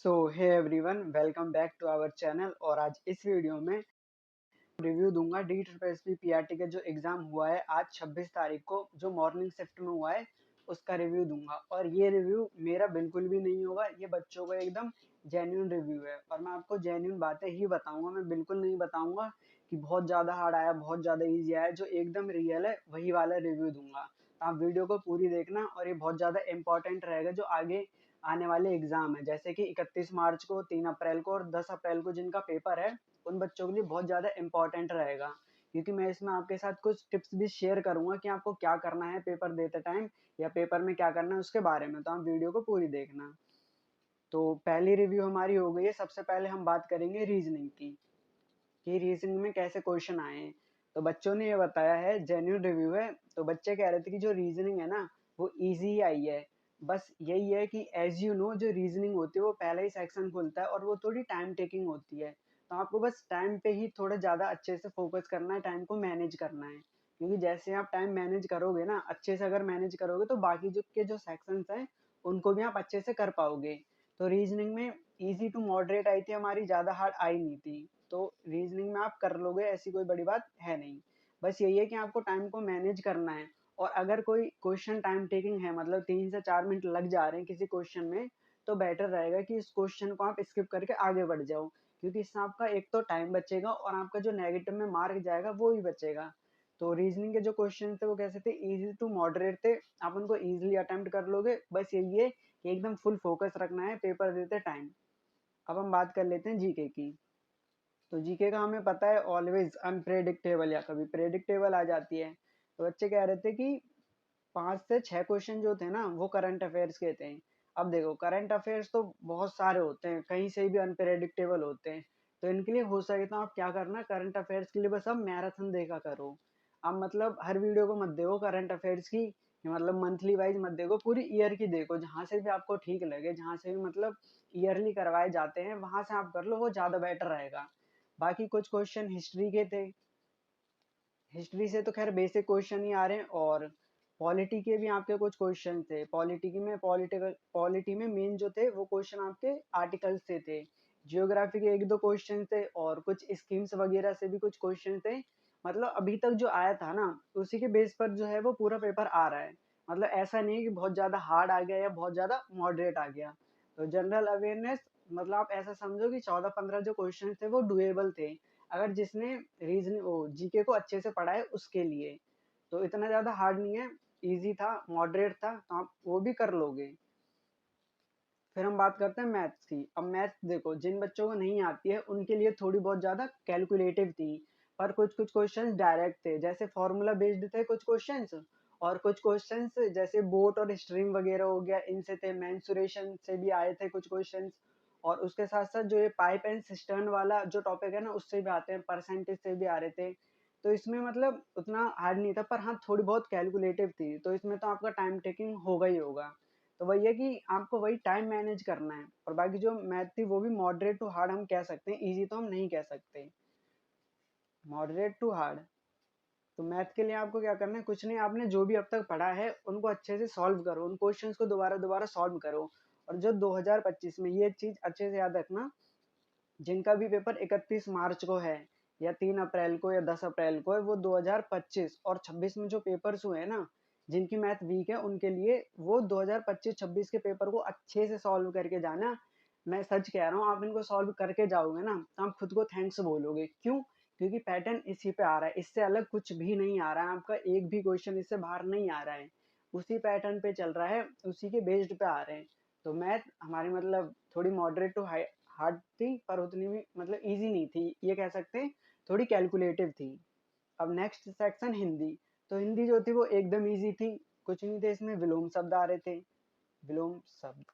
So hey everyone, welcome back to our channel. और आज इस वीडियो में रिव्यू दूंगा D triple S P PRT का जो एग्जाम हुआ है आज 26 तारीख को, जो मॉर्निंग शिफ्ट में हुआ है उसका रिव्यू दूंगा। और ये रिव्यू मेरा बिल्कुल भी नहीं होगा, ये बच्चों का एकदम जेन्युइन रिव्यू है और मैं आपको जेन्युइन बातें ही बताऊंगा। मैं बिल्कुल नहीं बताऊंगा कि बहुत ज़्यादा हार्ड आया, बहुत ज़्यादा ईजी आया। जो एकदम रियल है वही वाला रिव्यू दूंगा। तो आप वीडियो को पूरी देखना और ये बहुत ज़्यादा इंपॉर्टेंट रहेगा जो आगे आने वाले एग्जाम है, जैसे कि 31 मार्च को, 3 अप्रैल को और 10 अप्रैल को जिनका पेपर है, उन बच्चों के लिए बहुत ज़्यादा इंपॉर्टेंट रहेगा। क्योंकि मैं इसमें आपके साथ कुछ टिप्स भी शेयर करूंगा कि आपको क्या करना है पेपर देते टाइम या पेपर में क्या करना है उसके बारे में। तो आप वीडियो को पूरी देखना। तो पहली रिव्यू हमारी हो गई है। सबसे पहले हम बात करेंगे रीजनिंग की, कि रीजनिंग में कैसे क्वेश्चन आए हैं। तो बच्चों ने ये बताया है, जेन्युइन रिव्यू है। तो बच्चे कह रहे थे कि जो रीजनिंग है ना वो इजी ही आई है। बस यही है कि एज यू नो जो रीजनिंग होती है वो पहला ही सेक्शन खुलता है और वो थोड़ी टाइम टेकिंग होती है। तो आपको बस टाइम पे ही थोड़ा ज़्यादा अच्छे से फोकस करना है, टाइम को मैनेज करना है। क्योंकि जैसे आप टाइम मैनेज करोगे ना, अच्छे से अगर मैनेज करोगे तो बाकी जो के जो सेक्शंस हैं उनको भी आप अच्छे से कर पाओगे। तो रीजनिंग में इजी टू मॉडरेट आई थी हमारी, ज़्यादा हार्ड आई नहीं थी। तो रीजनिंग में आप कर लोगे, ऐसी कोई बड़ी बात है नहीं। बस यही है कि आपको टाइम को मैनेज करना है। और अगर कोई क्वेश्चन टाइम टेकिंग है, मतलब 3 से 4 मिनट लग जा रहे हैं किसी क्वेश्चन में, तो बेटर रहेगा कि इस क्वेश्चन को आप स्किप करके आगे बढ़ जाओ। क्योंकि इससे आपका एक तो टाइम बचेगा और आपका जो नेगेटिव में मार्क जाएगा वो भी बचेगा। तो रीजनिंग के जो क्वेश्चन थे वो कैसे थे, इजी टू मॉडरेट थे। आप उनको इजीली अटेम्प्ट कर लोगे। बस यही है कि एकदम फुल फोकस रखना है पेपर देते टाइम। अब हम बात कर लेते हैं जीके की। तो जीके का हमें पता है ऑलवेज अनप्रेडिक्टेबल या कभी प्रेडिक्टेबल आ जाती है। तो बच्चे कह रहे थे कि 5 से 6 क्वेश्चन जो थे ना वो करंट अफेयर्स के थे। अब देखो, करंट अफेयर्स तो बहुत सारे होते हैं, कहीं से भी अनप्रेडिक्टेबल होते हैं। तो इनके लिए हो सके तो आप क्या करना, करंट अफेयर्स के लिए बस आप मैराथन देखा करो। आप मतलब हर वीडियो को मत देखो करंट अफेयर्स की, कि मतलब मंथली वाइज मत देखो, पूरी ईयर की देखो। जहाँ से भी आपको ठीक लगे, जहाँ से भी मतलब ईयरली करवाए जाते हैं वहां से आप कर लो, वो ज्यादा बेटर रहेगा। बाकी कुछ क्वेश्चन हिस्ट्री के थे। हिस्ट्री से तो खैर बेसिक क्वेश्चन ही आ रहे हैं। और पॉलिटी के भी आपके कुछ क्वेश्चन थे। पॉलिटी में मेन जो थे वो क्वेश्चन आपके आर्टिकल्स से थे। जियोग्राफी के एक दो क्वेश्चन थे और कुछ स्कीम्स वगैरह से भी कुछ क्वेश्चन थे। मतलब अभी तक जो आया था ना उसी के बेस पर जो है वो पूरा पेपर आ रहा है। मतलब ऐसा नहीं है कि बहुत ज्यादा हार्ड आ गया या बहुत ज्यादा मॉडरेट आ गया। तो जनरल अवेयरनेस, मतलब आप ऐसा समझो कि 14-15 जो क्वेश्चन थे वो डुएबल थे, अगर जिसने रीजन वो जीके को अच्छे से पढ़ा है उसके लिए। तो इतना ज्यादा हार्ड नहीं है, इजी था, मॉडरेट था, तो आप वो भी कर लोगे। फिर हम बात करते हैं मैथ्स की। अब मैथ्स देखो, जिन बच्चों को नहीं आती है उनके लिए थोड़ी बहुत ज्यादा कैलकुलेटिव थी। पर कुछ कुछ क्वेश्चंस डायरेक्ट थे, जैसे फॉर्मूला बेस्ड थे कुछ क्वेश्चंस। और कुछ क्वेश्चंस जैसे बोट और स्ट्रीम वगैरह हो गया, इनसे थे। मेंसुरेशन से भी आए थे कुछ क्वेश्चंस। और उसके साथ साथ जो ये पाइप एंड सिस्टर्न वाला जो टॉपिक है ना उससे भी आते हैं, परसेंटेज से भी आ रहे थे। तो इसमें मतलब उतना हार्ड नहीं था, पर हाँ थोड़ी बहुत कैलकुलेटिव थी। तो इसमें तो आपका टाइम टेकिंग होगा ही होगा। तो वही है कि आपको वही टाइम मैनेज करना है। और बाकी जो मैथ थी वो भी मॉडरेट टू हार्ड हम कह सकते हैं, इजी तो हम नहीं कह सकते, मॉडरेट टू हार्ड। तो मैथ के लिए आपको क्या करना है, कुछ नहीं, आपने जो भी अब तक पढ़ा है उनको अच्छे से सॉल्व करो, उन क्वेश्चंस को दोबारा दोबारा सॉल्व करो। और जो 2025 में, ये चीज अच्छे से याद रखना, जिनका भी पेपर 31 मार्च को है या 3 अप्रैल को या 10 अप्रैल को है, वो 2025 और 26 में जो पेपर्स हुए हैं ना, जिनकी मैथ वीक है उनके लिए वो 2025-26 के पेपर को अच्छे से सॉल्व करके जाना। मैं सच कह रहा हूँ, आप इनको सॉल्व करके जाओगे ना तो आप खुद को थैंक्स बोलोगे। क्यों? क्योंकि पैटर्न इसी पे आ रहा है, इससे अलग कुछ भी नहीं आ रहा है। आपका एक भी क्वेश्चन इससे बाहर नहीं आ रहा है, उसी पैटर्न पे चल रहा है, उसी के बेस्ड पे आ रहे हैं। तो मैथ हमारी मतलब थोड़ी मॉडरेट टू हार्ड थी, पर उतनी भी मतलब इजी नहीं थी, ये कह सकते हैं, थोड़ी कैलकुलेटिव थी। अब नेक्स्ट सेक्शन हिंदी। तो हिंदी जो थी वो एकदम इजी थी, कुछ नहीं थे इसमें, विलोम शब्द आ रहे थे। विलोम शब्द,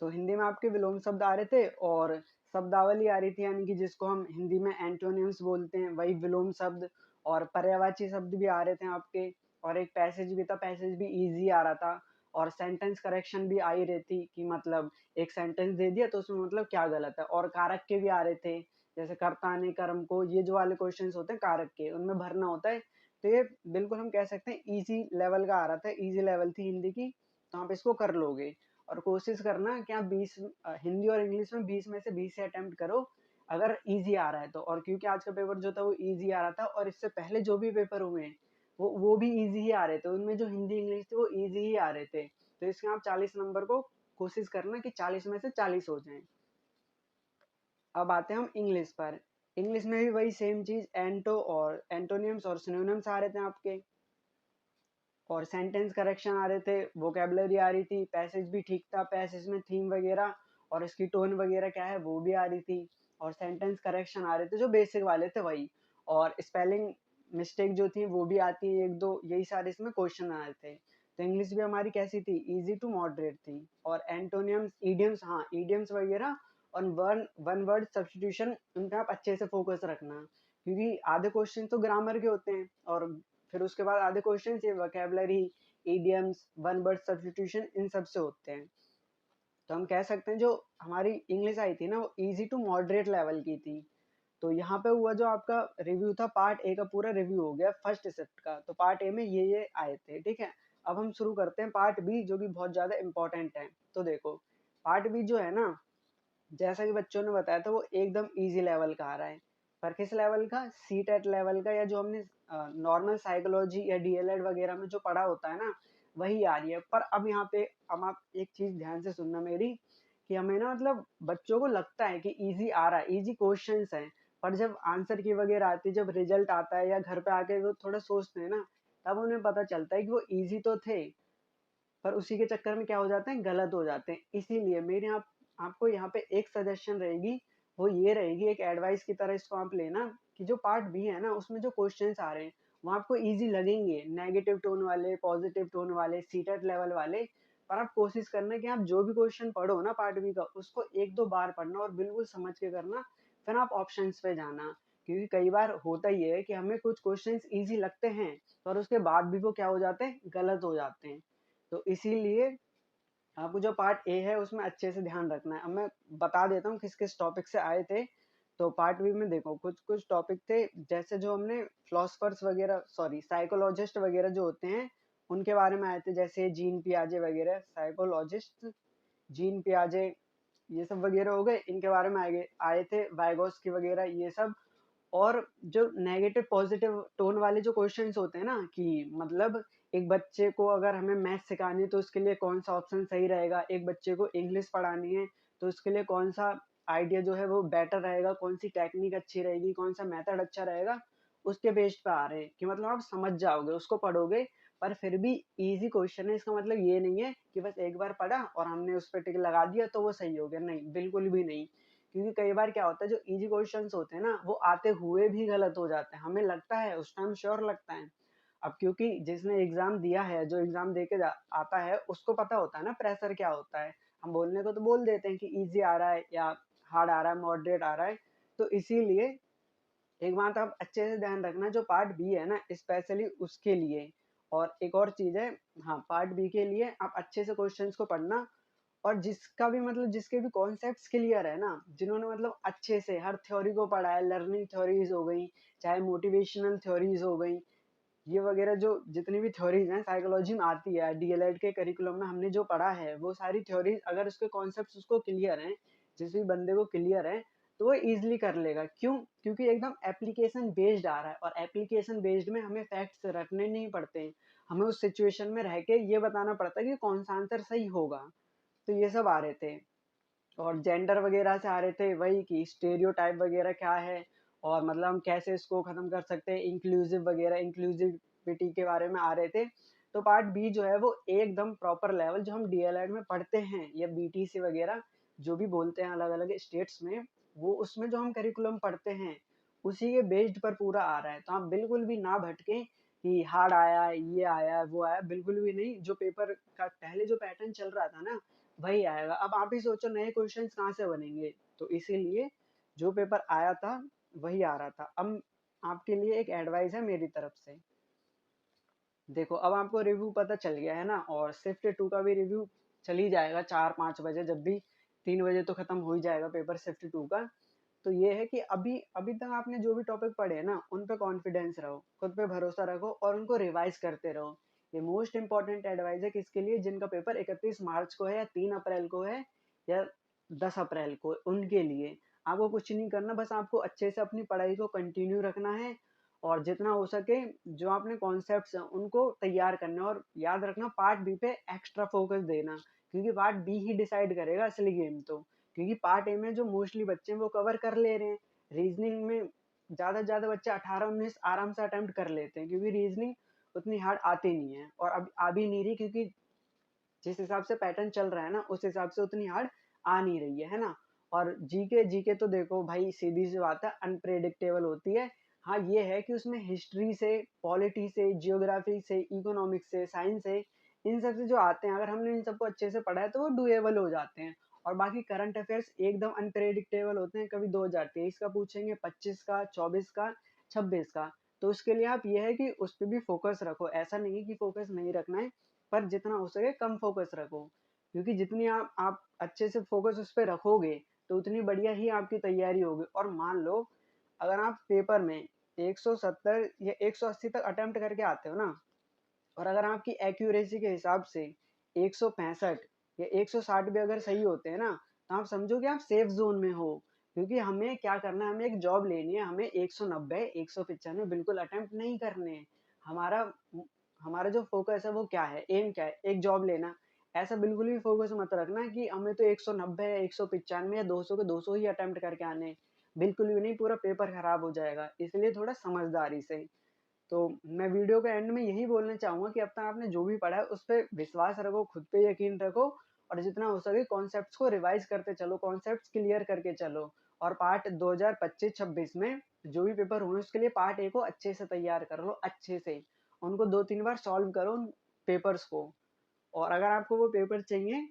तो हिंदी में आपके विलोम शब्द आ रहे थे और शब्दावली आ रही थी, यानी कि जिसको हम हिंदी में एंटोनिम्स बोलते हैं, वही विलोम शब्द। और पर्यायवाची शब्द भी आ रहे थे आपके। और एक पैसेज भी था, पैसेज भी इजी आ रहा था। और सेंटेंस करेक्शन भी आ ही रही थी, कि मतलब एक सेंटेंस दे दिया तो उसमें मतलब क्या गलत है। और कारक के भी आ रहे थे, जैसे कर्ता ने कर्म को, ये जो वाले क्वेश्चंस होते हैं कारक के, उनमें भरना होता है। तो ये बिल्कुल हम कह सकते हैं इजी लेवल का आ रहा था, इजी लेवल थी हिंदी की। तो आप इसको कर लोगे। और कोशिश करना कि आप 20 हिंदी और इंग्लिश में 20 में से 20 से अटेम्प्ट करो, अगर ईज़ी आ रहा है तो। और क्योंकि आज का पेपर जो था वो ईज़ी आ रहा था, और इससे पहले जो भी पेपर हुए हैं वो भी ईज़ी ही आ रहे थे, उनमें जो हिंदी इंग्लिश थे वो ईज़ी ही आ रहे थे। तो इसमें आप 40 नंबर को कोशिश करना कि 40 में से 40 हो जाएं। अब आते हैं हम इंग्लिश पर। इंग्लिश में भी वही सेम चीज़, एंटो और एंटोनियम्स और सिनोनिम्स आ रहे थे आपके, और सेंटेंस करेक्शन आ रहे थे, वोकेबलरी आ रही थी, पैसेज भी ठीक था, पैसेज में थीम वगैरह और इसकी टोन वगैरह क्या है वो भी आ रही थी, और सेंटेंस करेक्शन आ रहे थे जो बेसिक वाले थे वही, और स्पेलिंग मिस्टेक जो थी वो भी आती है एक दो, यही सारे इसमें क्वेश्चन आए थे। तो इंग्लिश भी हमारी कैसी थी, इजी टू मॉडरेट थी। और एंटोनियम्स, ईडियम्स, हाँ ईडियम्स वगैरह और वन वर्ड सब्स्टिट्यूशन, उन पे आप अच्छे से फोकस रखना, क्योंकि आधे क्वेश्चन तो ग्रामर के होते हैं, और फिर उसके बाद आधे क्वेश्चन ये vocabulary, idioms, one word substitution, इन सब से होते हैं। तो हम कह सकते हैं जो हमारी इंग्लिश आई थी ना वो इजी टू मॉडरेट लेवल की थी। तो यहाँ पे हुआ जो आपका रिव्यू था, पार्ट ए का पूरा रिव्यू हो गया फर्स्ट शिफ्ट का। तो पार्ट ए में ये आए थे, ठीक है। अब हम शुरू करते हैं पार्ट बी, जो कि बहुत ज्यादा इंपॉर्टेंट है। तो देखो पार्ट बी जो है ना, जैसा कि बच्चों ने बताया था वो एकदम इजी लेवल का आ रहा है। पर किस लेवल का, सी टेट लेवल का, या जो हमने नॉर्मल साइकोलॉजी या डीएलएड वगैरह में जो पढ़ा होता है ना वही आ रही है। पर अब यहाँ पे हम आप एक चीज ध्यान से सुनना मेरी, कि हमें ना मतलब बच्चों को लगता है कि इजी आ रहा है, इजी क्वेश्चंस हैं, पर जब आंसर की वगैरह आती है, जब रिजल्ट आता है या घर पे आके वो थोड़ा सोचते हैं ना, तब उन्हें पता चलता है कि वो इजी तो थे, पर उसी के चक्कर में क्या हो जाते हैं, गलत हो जाते हैं। इसीलिए मेरे यहाँ आपको यहाँ पे एक सजेशन रहेगी, वो ये रहेगी, एक एडवाइस की तरह इसको आप लेना, कि जो पार्ट बी है ना उसमें जो क्वेश्चंस आ रहे हैं वो आपको इजी लगेंगे, नेगेटिव टोन वाले, पॉजिटिव टोन वाले, सीटेट लेवल वाले। पर आप कोशिश करना कि आप जो भी क्वेश्चन पढ़ो ना पार्ट बी का, उसको एक दो बार पढ़ना और बिल्कुल समझ के करना, फिर आप ऑप्शंस पे जाना। क्योंकि कई बार होता ही है कि हमें कुछ क्वेश्चंस इजी लगते हैं, पर उसके बाद भी वो क्या हो जाते हैं, गलत हो जाते हैं। तो इसीलिए आपको जो पार्ट ए है उसमें अच्छे से ध्यान रखना है। अब मैं बता देता हूँ किस किस टॉपिक से आए थे। तो पार्ट बी में देखो कुछ कुछ टॉपिक थे, जैसे जो हमने फिलोसफर्स वगैरह, सॉरी साइकोलॉजिस्ट वगैरह जो होते हैं उनके बारे में आए थे, जैसे जीन पियाजे वगैरह, साइकोलॉजिस्ट जीन पियाजे ये सब वगैरह हो गए, इनके बारे में आए थे, वाइगोस्की वगैरह ये सब। और जो नेगेटिव पॉजिटिव टोन वाले जो क्वेश्चंस होते हैं ना, कि मतलब एक बच्चे को अगर हमें मैथ सिखानी है तो उसके लिए कौन सा ऑप्शन सही रहेगा, एक बच्चे को इंग्लिश पढ़ानी है तो उसके लिए कौन सा आइडिया जो है वो बेटर रहेगा, कौन सी टेक्निक अच्छी रहेगी, कौन सा मेथड अच्छा रहेगा, उसके बेस्ड पे आ रहे हैं। कि मतलब आप समझ जाओगे, उसको पढ़ोगे, पर फिर भी इजी क्वेश्चन है, इसका मतलब ये नहीं है कि बस एक बार पढ़ा और हमने उस पर टिक लगा दिया तो वो सही हो गया, नहीं बिल्कुल भी नहीं। क्योंकि कई बार क्या होता है, जो इजी क्वेश्चंस होते हैं ना वो आते हुए भी गलत हो जाते हैं, हमें लगता है उस टाइम श्योर लगता है। अब क्योंकि जिसने एग्जाम दिया है, जो एग्जाम दे के आता है उसको पता होता है ना प्रेशर क्या होता है। हम बोलने को तो बोल देते हैं कि इजी आ रहा है या हार्ड आ रहा है, मॉडरेट आ रहा है। तो इसीलिए एक बात आप अच्छे से ध्यान रखना, जो पार्ट बी है ना स्पेशली उसके लिए। और एक और चीज है, हाँ पार्ट बी के लिए आप अच्छे से क्वेश्चंस को पढ़ना, और जिसका भी मतलब जिसके भी कॉन्सेप्ट्स क्लियर है ना, जिन्होंने मतलब अच्छे से हर थ्योरी को पढ़ा है, लर्निंग थ्योरीज हो गई, चाहे मोटिवेशनल थ्योरीज हो गई, ये वगैरह जो जितनी भी थ्योरीज हैं साइकोलॉजी में आती है, डीएलएड के करिकुलम में हमने जो पढ़ा है वो सारी थ्योरीज, अगर उसके कॉन्सेप्ट्स उसको क्लियर हैं, जिस भी बंदे को क्लियर है, तो वो इजिली कर लेगा। क्यों, क्योंकि एकदम एप्लीकेशन बेस्ड आ रहा है, और एप्लीकेशन बेस्ड में हमें फैक्ट्स रखने नहीं पड़ते हैं, हमें उस सिचुएशन में रह के ये बताना पड़ता है कि कौन सा आंसर सही होगा। तो ये सब आ रहे थे। और जेंडर वगैरह से आ रहे थे, वही कि स्टेरियोटाइप वगैरह क्या है, और मतलब हम कैसे इसको खत्म कर सकते हैं, इंक्लूसिव वगैरह, इंक्लूसिविटी के बारे में आ रहे थे। तो पार्ट बी जो है वो एकदम प्रॉपर लेवल जो हम डीएलएड में पढ़ते हैं, या बीटीसी वगैरह जो भी बोलते हैं अलग अलग स्टेट्स में, वो उसमें जो हम करिकुलम पढ़ते हैं उसी के बेस्ड पर पूरा आ रहा है। तो आप बिल्कुल भी ना भटके कि हार्ड आया, ये आया, वो आया, बिल्कुल भी नहीं। जो पेपर का पहले जो पैटर्न चल रहा था ना वही आएगा। अब आप ही सोचो नए क्वेश्चंस कहाँ से बनेंगे। तो इसीलिए जो पेपर आया था वही आ रहा था। अब आपके लिए एक एडवाइस है मेरी तरफ से। देखो अब आपको रिव्यू पता चल गया है ना, और शिफ्ट 2 का भी रिव्यू चल ही जाएगा 4-5 बजे, जब भी 3 बजे तो खत्म हो ही जाएगा पेपर शिफ्ट 2 का। तो ये है कि अभी अभी तक आपने जो भी टॉपिक पढ़े हैं ना उन पे कॉन्फिडेंस रहो, खुद पे भरोसा रखो और उनको रिवाइज करते रहो। ये मोस्ट इंपॉर्टेंट एडवाइस है किसके लिए, जिनका पेपर 31 मार्च को है या 3 अप्रैल को है या 10 अप्रैल को, उनके लिए। आपको कुछ नहीं करना, बस आपको अच्छे से अपनी पढ़ाई को कंटिन्यू रखना है और जितना हो सके जो आपने कॉन्सेप्ट्स हैं उनको तैयार करना है। और याद रखना पार्ट बी पे एक्स्ट्रा फोकस देना, क्योंकि पार्ट बी ही डिसाइड करेगा असली गेम तो। क्योंकि पार्ट ए में जो मोस्टली बच्चे हैं वो कवर कर ले रहे हैं। रीजनिंग में ज़्यादा से ज़्यादा बच्चे 18-19 आराम से अटेम्प्ट कर लेते हैं, क्योंकि रीजनिंग उतनी हार्ड आती नहीं है और अब आ भी नहीं रही, क्योंकि जिस हिसाब से पैटर्न चल रहा है ना उस हिसाब से उतनी हार्ड आ नहीं रही है ना। और जीके जीके तो देखो भाई सीधी सी बात है, अनप्रेडिक्टेबल होती है। हाँ ये है कि उसमें हिस्ट्री से, पॉलिटी से, जियोग्राफी से, इकोनॉमिक्स से, साइंस से, इन सब से जो आते हैं, अगर हमने इन सबको अच्छे से पढ़ा है तो वो डुएबल हो जाते हैं। और बाकी करंट अफेयर्स एकदम अनप्रेडिक्टेबल होते हैं, कभी 2023 का पूछेंगे, 25 का, 24 का, 26 का। तो उसके लिए आप ये है कि उस पर भी फोकस रखो, ऐसा नहीं है कि फोकस नहीं रखना है, पर जितना हो सके कम फोकस रखो। क्योंकि जितनी आप अच्छे से फोकस उस पर रखोगे तो उतनी बढ़िया ही आपकी तैयारी होगी। और मान लो अगर आप पेपर में 170 या 180 तक अटेम्प्ट करके आते हो ना, और अगर आपकी एक्यूरेसी के हिसाब से 165 या 160 भी अगर सही होते हैं ना, तो आप समझो कि आप सेफ जोन में हो। क्योंकि हमें क्या करना है, हमें एक जॉब लेनी है, हमें 190 195 बिल्कुल अटेम्प्ट नहीं करने हैं। हमारा हमारा जो फोकस है वो क्या है, एम क्या है, एक जॉब लेना। ऐसा बिल्कुल भी फोकस मत रखना कि हमें तो 190 या 195 या 200 के 200 ही अटेम्प्ट करके आने हैं। बिल्कुल भी नहीं, पूरा पेपर खराब हो जाएगा। इसलिए थोड़ा समझदारी से। तो मैं वीडियो के एंड में यही बोलना चाहूंगा कि अब तक आपने जो भी पढ़ा है उस पर विश्वास रखो, खुद पे यकीन रखो, और जितना हो सके कॉन्सेप्ट्स को रिवाइज करते चलो, कॉन्सेप्ट्स क्लियर करके चलो। और पार्ट 2025-26 में जो भी पेपर हुए उसके लिए पार्ट ए को अच्छे से तैयार कर लो, अच्छे से उनको 2-3 बार सॉल्व करो उन पेपर्स को। और अगर आपको वो पेपर चाहिए,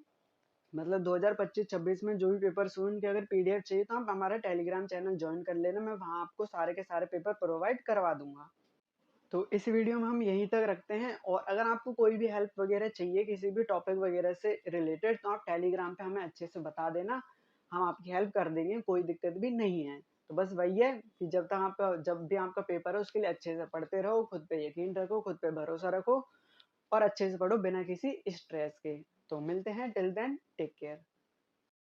मतलब 2025-26 में जो भी पेपर्स हुए उनके अगर पीडीएफ चाहिए, तो आप हमारा टेलीग्राम चैनल ज्वाइन कर लेना, मैं वहाँ आपको सारे के सारे पेपर प्रोवाइड करवा दूंगा। तो इस वीडियो में हम यहीं तक रखते हैं, और अगर आपको कोई भी हेल्प वगैरह चाहिए किसी भी टॉपिक वगैरह से रिलेटेड, तो आप टेलीग्राम पे हमें अच्छे से बता देना, हम आपकी हेल्प कर देंगे, कोई दिक्कत भी नहीं है। तो बस वही है कि जब भी आपका पेपर है उसके लिए अच्छे से पढ़ते रहो, खुद पे यकीन रखो, खुद पे भरोसा रखो, और अच्छे से पढ़ो बिना किसी स्ट्रेस के। तो मिलते हैं, टिल देन टेक केयर।